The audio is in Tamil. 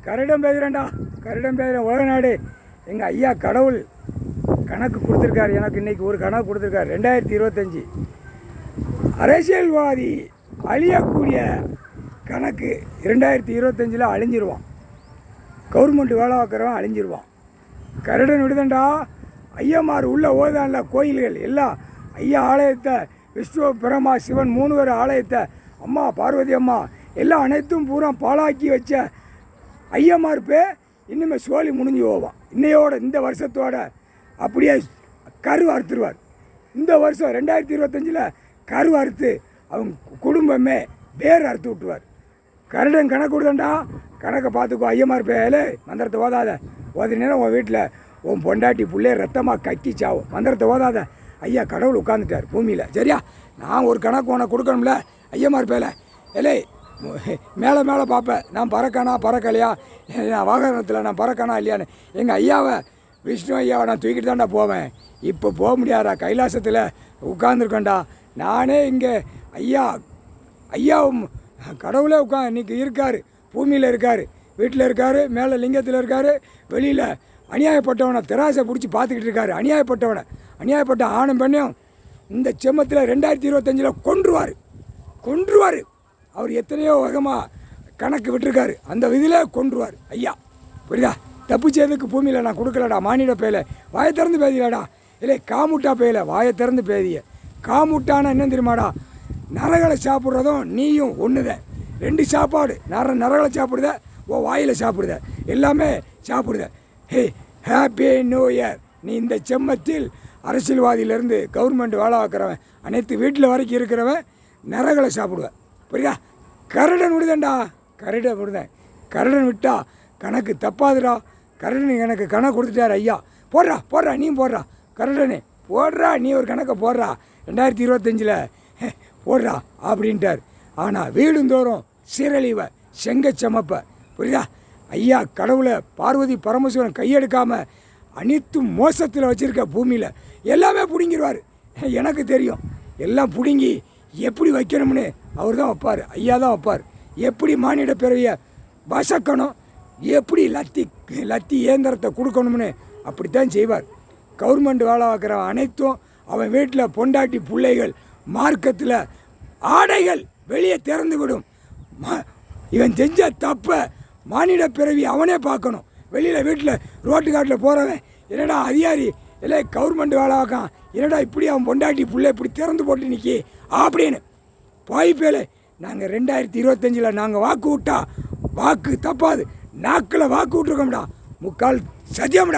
கருடம் பேசுகிறேன்டா, கருடம் பேசுகிறேன். உலக நாடு எங்கள் ஐயா கடவுள் கணக்கு கொடுத்துருக்காரு. எனக்கு இன்றைக்கி ஒரு கணக்கு கொடுத்துருக்காரு. 2025 அரசியல்வாதி அழியக்கூடிய கணக்கு 2025 அழிஞ்சிருவான். கவர்மெண்ட் வேலை பார்க்குறவன் அழிஞ்சிருவான். கருடன் விடுதண்டா. ஐயமார் உள்ள ஓதான்ல கோயில்கள் எல்லாம் ஐயா ஆலயத்தை, விஷ்ணு பிரம்மா சிவன் 3 பேர் ஆலயத்தை, அம்மா பார்வதி அம்மா எல்லாம் அனைத்தும் பூரா பாலாக்கி வச்ச ஐயமார் இன்னுமே சோழி முடிஞ்சு போவான். இன்னையோட இந்த வருஷத்தோட அப்படியே கரு அறுத்துருவார். இந்த வருஷம் 2025 கரு அறுத்து அவங்க குடும்பமே வேறு அறுத்து விட்டுருவார். கருடன் கணக்கு கொடுத்தண்டா. கணக்கை பார்த்துக்கோ. ஐயமார் பேலே மந்திரத்தை ஓதாத. ஓதி நேரம் உன் வீட்டில் உன் பொண்டாட்டி பிள்ளை ரத்தமாக கக்கி சாவும். மந்திரத்தை ஓதாத. ஐயா கடவுள் உட்காந்துட்டார் பூமியில். சரியா? நான் ஒரு கணக்கு உனக்கு கொடுக்கணும்ல. ஐயமார் பேல ஏலே மேலே மேலே பார்ப்பேன். நான் பறக்கானா பறக்கலையா, நான் வாகனத்தில் நான் பறக்கானா இல்லையான்னு. எங்கள் ஐயாவை விஷ்ணு ஐயாவை நான் தூக்கிட்டு தான்டா போவேன். இப்போ போக முடியாதா? கைலாசத்தில் உட்காந்துருக்கேன்டா. நானே இங்கே ஐயாவும் கடவுளே இன்றைக்கி இருக்கார். பூமியில் இருக்கார், வீட்டில் இருக்கார், மேலே லிங்கத்தில் இருக்கார். வெளியில் அநியாயப்பட்டவனை திராசை பிடிச்சி பார்த்துக்கிட்டு இருக்காரு. அநியாயப்பட்ட ஆணும் பெண்ணையும் இந்த செம்மத்தில் 2025 கொன்றுவார். அவர் எத்தனையோ வகமாக கணக்கு விட்டுருக்காரு. அந்த விதியில் கொன்றுவார் ஐயா. புரியுதா? தப்பு செய்ததுக்கு பூமியில் நான் கொடுக்கலடா. மானிட பேல வாயை திறந்து பேதியலடா. இல்லை காமுட்டா பேல வாயை திறந்து பேதிய. காமுட்டானா என்ன தெரியுமாடா? நரகளை சாப்பிட்றதும் நீயும் ஒன்றுத. 2 சாப்பாடு. நரகளை சாப்பிடுத, வாயில் சாப்பிடுத, எல்லாமே சாப்பிடுத. Happy new year. நீ இந்த செம்மத்தில் அரசியல்வாதியிலேருந்து கவர்மெண்ட் வேலை பார்க்குறவன் அனைத்து வீட்டில் வரைக்கும் இருக்கிறவன் நரகளை சாப்பிடுவேன். புரியுதா? கருடன் விடுதண்டா. கருடன் விட்டா கணக்கு தப்பாதுடா. கருடன் எனக்கு கணக்கு கொடுத்துட்டார் ஐயா. போடுறா நீ போடுறா. கருடனே போடுறா, நீ ஒரு கணக்கை போடுறா. 2025 போடுறா அப்படின்ட்டார். ஆனால் வீடுந்தோறும் சீரழிவை செங்கச்சமப்ப. புரியுதா? ஐயா கடவுளை பார்வதி பரமசிவன் கையெடுக்காமல் அனைத்தும் மோசத்தில் வச்சுருக்க பூமியில் எல்லாமே பிடுங்கிடுவார். எனக்கு தெரியும். எல்லாம் பிடுங்கி எப்படி வைக்கணும்னு அவர் தான் வைப்பார். ஐயா தான் வைப்பார். எப்படி மானிட பிறவியை வசக்கணும், எப்படி லத்தி இயந்திரத்தை கொடுக்கணும்னு அப்படித்தான் செய்வார். கவர்மெண்ட் வேலை பார்க்குறவன் அனைத்தும் அவன் வீட்டில் பொண்டாட்டி பிள்ளைகள் மார்க்கத்தில் ஆடைகள் வெளியே திறந்து விடும். இவன் செஞ்ச தப்பை மானிட பிறவி அவனே பார்க்கணும். வெளியில் வீட்டில் ரோட்டு காட்டில் போகிறவன் என்னடா அதிகாரி இல்லை கவர்மெண்ட் வேலை பார்க்கான், என்னடா இப்படி அவன் பொண்டாட்டி பிள்ளை இப்படி திறந்து போட்டு நிற்கி அப்படின்னு பாய்ப்பேல. நாங்கள் 2025 நாங்கள் வாக்கு விட்டா வாக்கு தப்பாது. நாக்கில் வாக்கு விட்டுருக்கோம்டா. முக்கால் சத்தியம்டா.